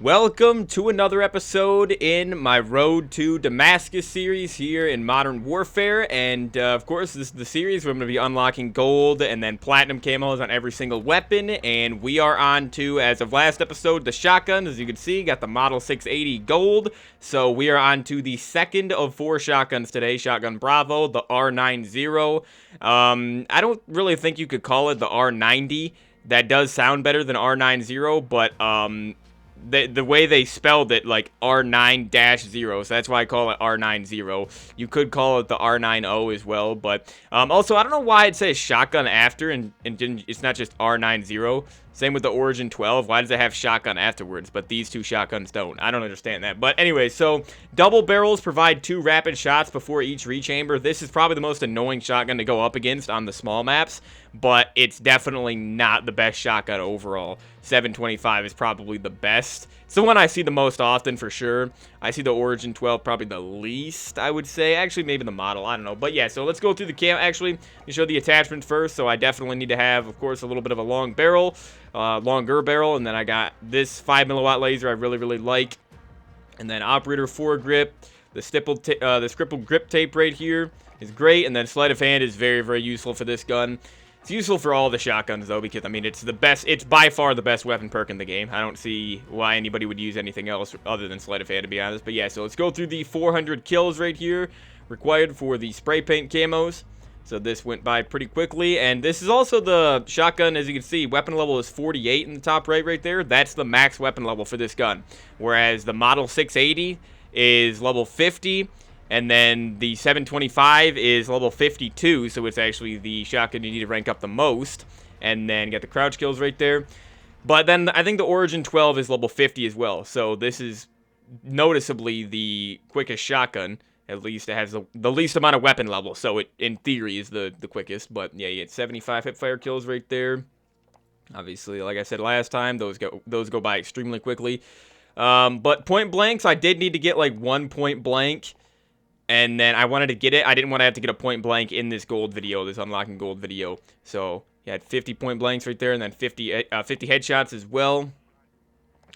Welcome to another episode in my Road to Damascus series here in Modern Warfare, and of course this is the series where I'm going to be unlocking gold and then platinum camos on every single weapon, and we are on to, as of last episode, the shotgun. As you can see, got the Model 680 gold, so we are on to the second of 4 shotguns today, Shotgun Bravo, the R9-0. I don't really think you could call it the R90. That does sound better than R9-0, but the way they spelled it, like R9-0, so that's why I call it R9-0. You could call it the R9-0 as well, but also, I don't know why it says shotgun after, and it's not just R9-0. Same with the Origin 12. Why does it have shotgun afterwards, but these two shotguns don't? I don't understand that. But anyway, so double barrels provide 2 rapid shots before each rechamber. This is probably the most annoying shotgun to go up against on the small maps, but it's definitely not the best shotgun overall. 725 is probably the best. It's the one I see the most often for sure. I see the Origin 12 probably the least, I would say. Actually, maybe the model, I don't know. But yeah, so let's go through the cam. Actually, let me show the attachments first. So I definitely need to have, of course, a little bit of a long barrel, longer barrel, and then I got this 5 milliwatt laser I really like. And then operator foregrip, the scripple grip tape right here is great, and then sleight of hand is very useful for this gun. It's useful for all the shotguns, though, because, I mean, it's the best. It's by far the best weapon perk in the game. I don't see why anybody would use anything else other than sleight of hand, to be honest. But, yeah, so let's go through the 400 kills right here required for the spray paint camos. So this went by pretty quickly, and this is also the shotgun. As you can see, weapon level is 48 in the top right there. That's the max weapon level for this gun, whereas the Model 680 is level 50. And then the 725 is level 52, so it's actually the shotgun you need to rank up the most. And then you got the crouch kills right there. But then I think the Origin 12 is level 50 as well, so this is noticeably the quickest shotgun. At least it has the least amount of weapon level, so it, in theory, is the quickest. But yeah, you get 75 hipfire kills right there. Obviously, like I said last time, those go by extremely quickly. But point blanks, I did need to get like 1 point blank. And then I wanted to get it. I didn't want to have to get a point blank in this gold video, this unlocking gold video. So you had 50 point blanks right there, and then 50 headshots as well.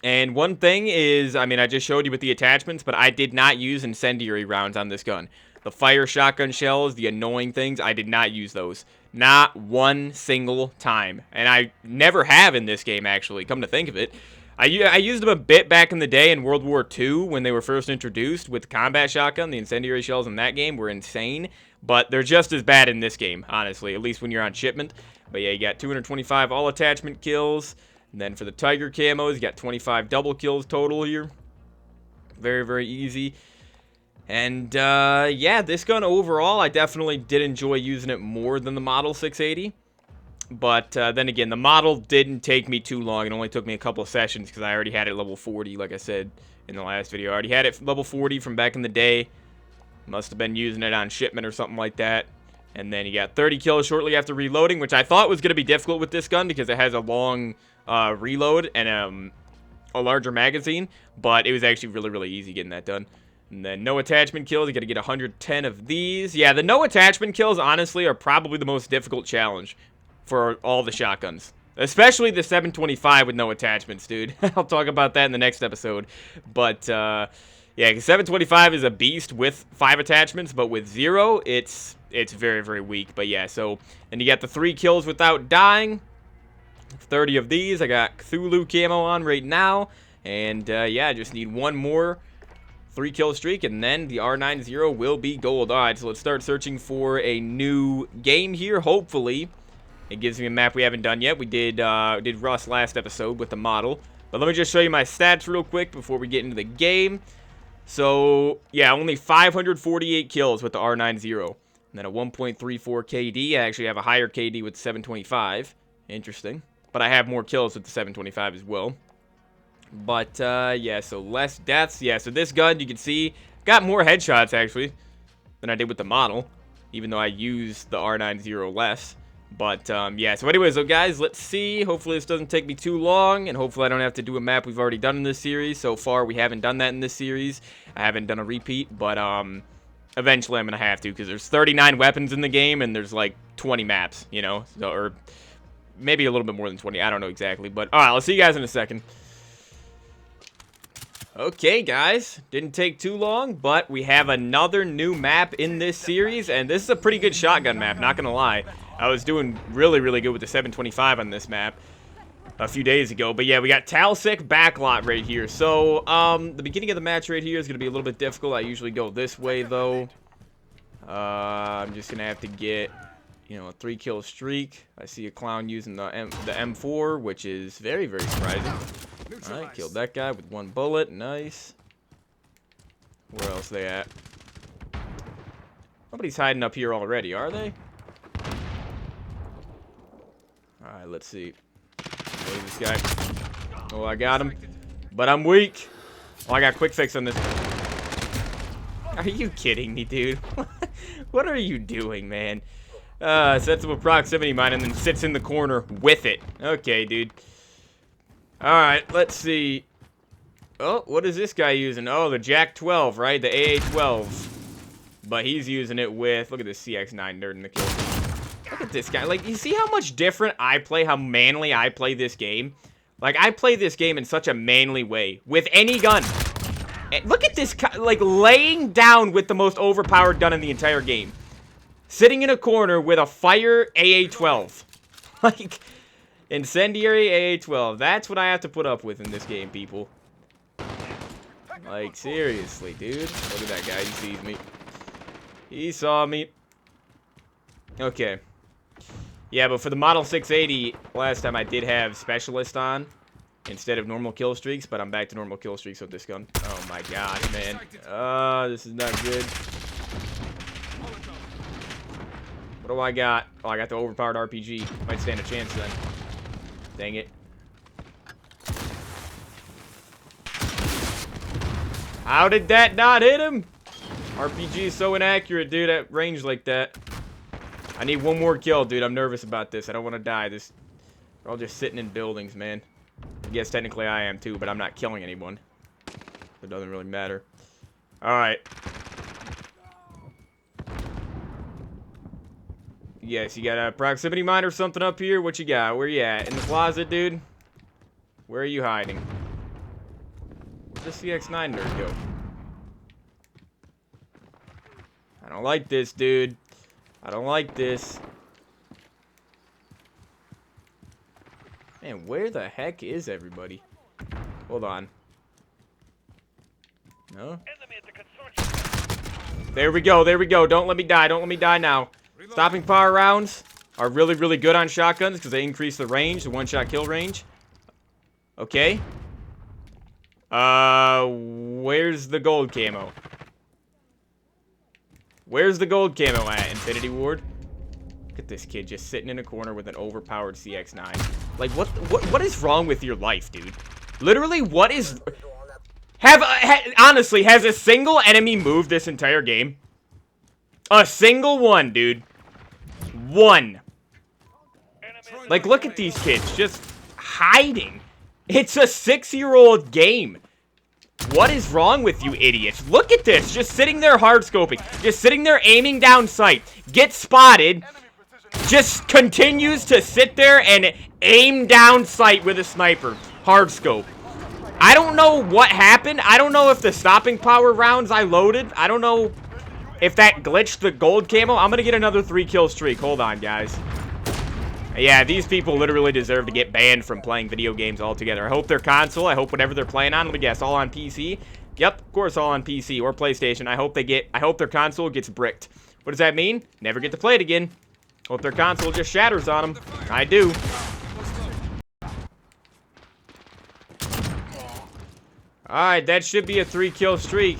And one thing is, I mean, I just showed you with the attachments, but I did not use incendiary rounds on this gun. The fire shotgun shells, the annoying things, I did not use those. Not one single time. And I never have in this game, actually, come to think of it. I used them a bit back in the day in World War II when they were first introduced with the combat shotgun. The incendiary shells in that game were insane, but they're just as bad in this game, honestly, at least when you're on shipment. But yeah, you got 225 all attachment kills, and then for the Tiger camos, you got 25 double kills total here. Very easy. And yeah, this gun overall, I definitely did enjoy using it more than the Model 680. But then again, the model didn't take me too long. It only took me a couple of sessions because I already had it level 40, like I said in the last video. I already had it level 40 from back in the day. Must have been using it on shipment or something like that. And then you got 30 kills shortly after reloading, which I thought was going to be difficult with this gun because it has a long reload and a larger magazine. But it was actually really easy getting that done. And then no attachment kills. You got to get 110 of these. Yeah, the no attachment kills, honestly, are probably the most difficult challenge for all the shotguns, especially the 725 with no attachments, dude. I'll talk about that in the next episode. But yeah, 725 is a beast with 5 attachments, but with 0, it's very weak. But yeah, so and you got the 3 kills without dying. 30 of these. I got Cthulhu camo on right now, and yeah, I just need one more 3 kill streak, and then the R9-0 will be gold. All right, so let's start searching for a new game here. Hopefully it gives me a map we haven't done yet. We did Rust last episode with the model. But let me just show you my stats real quick before we get into the game. So, yeah, only 548 kills with the R9-0. And then a 1.34 KD. I actually have a higher KD with the 725. Interesting. But I have more kills with the 725 as well. But, yeah, so less deaths. Yeah, so this gun, you can see, got more headshots, actually, than I did with the model. Even though I used the R9-0 less. But, yeah, so anyways, so guys, let's see. Hopefully this doesn't take me too long, and hopefully I don't have to do a map we've already done in this series. So far, we haven't done that in this series. I haven't done a repeat, but, eventually I'm going to have to, because there's 39 weapons in the game, and there's, like, 20 maps, you know? So, or maybe a little bit more than 20, I don't know exactly. But, alright, I'll see you guys in a second. Okay, guys, didn't take too long, but we have another new map in this series, and this is a pretty good shotgun map, not gonna lie. I was doing really, really good with the 725 on this map a few days ago, but yeah, we got Talsec backlot right here. So, the beginning of the match right here is gonna be a little bit difficult. I usually go this way, though. I'm just gonna have to get, you know, a 3-kill streak. I see a clown using the M4, which is very, very surprising. Alright, killed that guy with 1 bullet. Nice. Where else they at? Nobody's hiding up here already, are they? Alright, let's see. Where's this guy? Oh, I got him. But I'm weak. Oh, I got quick fix on this. Are you kidding me, dude? What are you doing, man? Sets up a proximity mine and then sits in the corner with it. Okay, dude. Alright, let's see. Oh, what is this guy using? Oh, the Jack 12, right? The AA-12. But he's using it with... Look at this CX-9 nerd in the kill. Look at this guy. Like, you see how much different I play, how manly I play this game? Like, I play this game in such a manly way. With any gun. And look at this, like, laying down with the most overpowered gun in the entire game. Sitting in a corner with a fire AA-12. Like... Incendiary AA-12. That's what I have to put up with in this game, people. Like, seriously, dude. Look at that guy. He sees me. He saw me. Okay. Yeah, but for the Model 680, last time I did have Specialist on instead of normal kill streaks, but I'm back to normal kill streaks with this gun. Oh, my God, man. This is not good. What do I got? Oh, I got the overpowered RPG. Might stand a chance then. Dang it. How did that not hit him? RPG is so inaccurate, dude, at range like that. I need 1 more kill, dude. I'm nervous about this. I don't want to die. They're all just sitting in buildings, man. I guess technically I am too, but I'm not killing anyone. It doesn't really matter. Alright. Yes, you got a proximity mine or something up here? What you got? Where you at? In the closet, dude? Where are you hiding? Where'd this CX-9 nerd go? I don't like this, dude. I don't like this. Man, where the heck is everybody? Hold on. No? There we go, there we go. Don't let me die. Don't let me die now. Stopping power rounds are really, really good on shotguns because they increase the range, the 1-shot kill range. Okay. Where's the gold camo? Where's the gold camo at, Infinity Ward? Look at this kid just sitting in a corner with an overpowered CX-9. Like, what is wrong with your life, dude? Literally, what is... Honestly, has a single enemy moved this entire game? A single one, dude. One. Like, look at these kids just hiding. It's a 6-year-old game. What is wrong with you idiots? Look at this. Just sitting there hard scoping. Just sitting there aiming down sight. Gets spotted. Just continues to sit there and aim down sight with a sniper. Hard scope. I don't know what happened. I don't know if the stopping power rounds I loaded. I don't know if that glitched the gold camo. I'm going to get another 3-kill streak. Hold on, guys. Yeah, these people literally deserve to get banned from playing video games altogether. I hope their console, I hope whatever they're playing on, let me guess, all on PC? Yep, of course all on PC or PlayStation. I hope their console gets bricked. What does that mean? Never get to play it again. Hope their console just shatters on them. I do. Alright, that should be a 3-kill streak.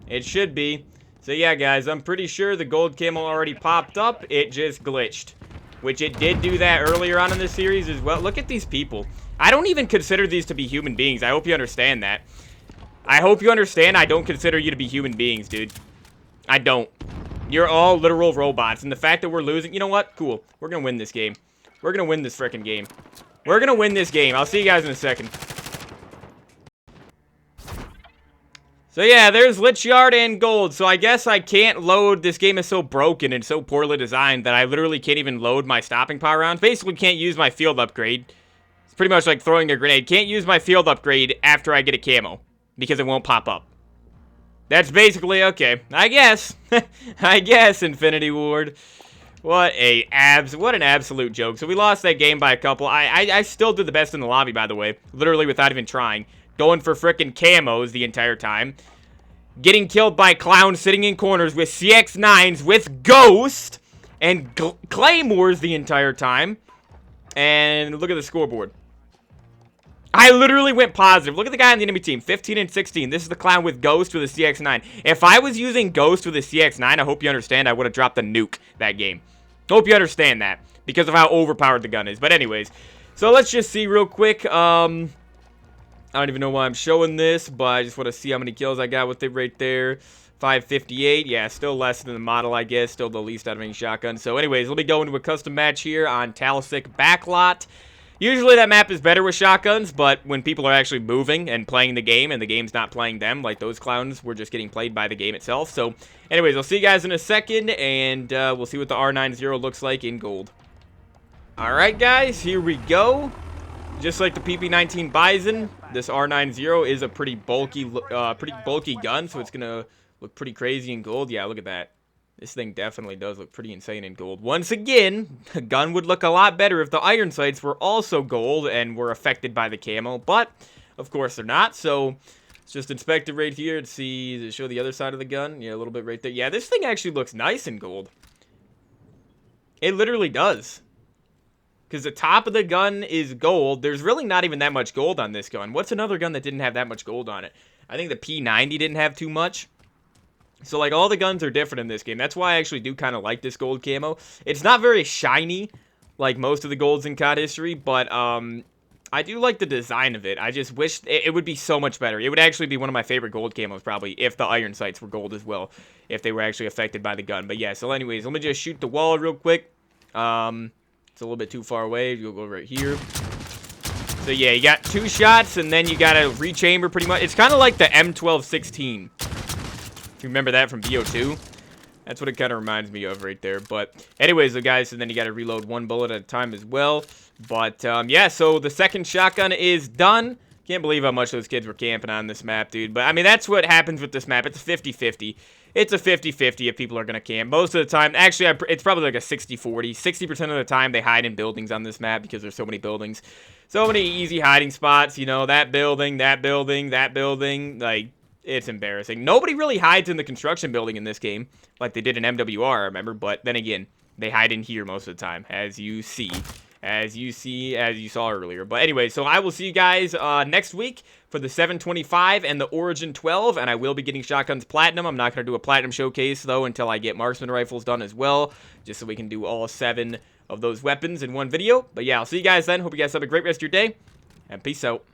It should be. So yeah, guys, I'm pretty sure the gold camo already popped up. It just glitched. Which it did do that earlier on in the series as well. Look at these people. I don't even consider these to be human beings. I hope you understand that. I hope you understand I don't consider you to be human beings, dude. I don't. You're all literal robots. And the fact that we're losing... You know what? Cool. We're going to win this game. We're going to win this frickin' game. We're going to win this game. I'll see you guys in a second. So yeah, there's Lich Yard and gold. So I guess I can't load. This game is so broken and so poorly designed that I literally can't even load my stopping power rounds. Basically can't use my field upgrade. It's pretty much like throwing a grenade. Can't use my field upgrade after I get a camo. because it won't pop up. That's basically, okay, I guess. I guess, Infinity Ward. What an absolute joke. So we lost that game by a couple. I still did the best in the lobby, by the way. Literally without even trying. Going for frickin' camos the entire time. Getting killed by clowns sitting in corners with CX-9s with Ghost and Claymores the entire time. And look at the scoreboard. I literally went positive. Look at the guy on the enemy team, 15 and 16. This is the clown with Ghost with a CX-9. If I was using Ghost with a CX-9, I hope you understand, I would have dropped the nuke that game. Hope you understand that, because of how overpowered the gun is. But anyways, so let's just see real quick. I don't even know why I'm showing this, but I just want to see how many kills I got with it right there. 558. Yeah, still less than the model, I guess. Still the least out of any shotgun. So anyways, let me go into a custom match here on Talisic Backlot. Usually that map is better with shotguns, but when people are actually moving and playing the game and the game's not playing them, like those clowns were just getting played by the game itself. So anyways, I'll see you guys in a second, and we'll see what the R9-0 looks like in gold. Alright guys, here we go. Just like the PP-19 Bison, this R9-0 is a pretty bulky gun, so it's going to look pretty crazy in gold. Yeah, look at that. This thing definitely does look pretty insane in gold. Once again, the gun would look a lot better if the iron sights were also gold and were affected by the camo, but of course they're not. So let's just inspect it right here to see, to show the other side of the gun. Yeah, a little bit right there. Yeah, this thing actually looks nice in gold. It literally does. Because the top of the gun is gold. There's really not even that much gold on this gun. What's another gun that didn't have that much gold on it? I think the P90 didn't have too much. So, like, all the guns are different in this game. That's why I actually do kind of like this gold camo. It's not very shiny, like most of the golds in COD history, but, I do like the design of it. I just wish it would be so much better. It would actually be one of my favorite gold camos, probably, if the iron sights were gold as well, if they were actually affected by the gun. But, yeah, so anyways, let me just shoot the wall real quick. It's a little bit too far away. You'll go right here. So, yeah, you got 2 shots, and then you got to rechamber pretty much. It's kind of like the M1216. If you remember that from BO2, that's what it kind of reminds me of right there. But anyways, guys, and then you got to reload 1 bullet at a time as well. But yeah, so the second shotgun is done. Can't believe how much those kids were camping on this map, dude. But I mean, that's what happens with this map. It's a 50-50. It's a 50-50 if people are going to camp. Most of the time, actually, it's probably like a 60-40. 60% of the time, they hide in buildings on this map because there's so many buildings. So many easy hiding spots, you know, that building, that building, that building, like... It's embarrassing. Nobody really hides in the construction building in this game, like they did in MWR, I remember. But then again, they hide in here most of the time, as you saw earlier. But anyway, so I will see you guys next week for the 725 and the Origin 12, and I will be getting shotguns platinum. I'm not going to do a platinum showcase, though, until I get marksman rifles done as well, just so we can do all 7 of those weapons in one video. But yeah, I'll see you guys then. Hope you guys have a great rest of your day, and peace out.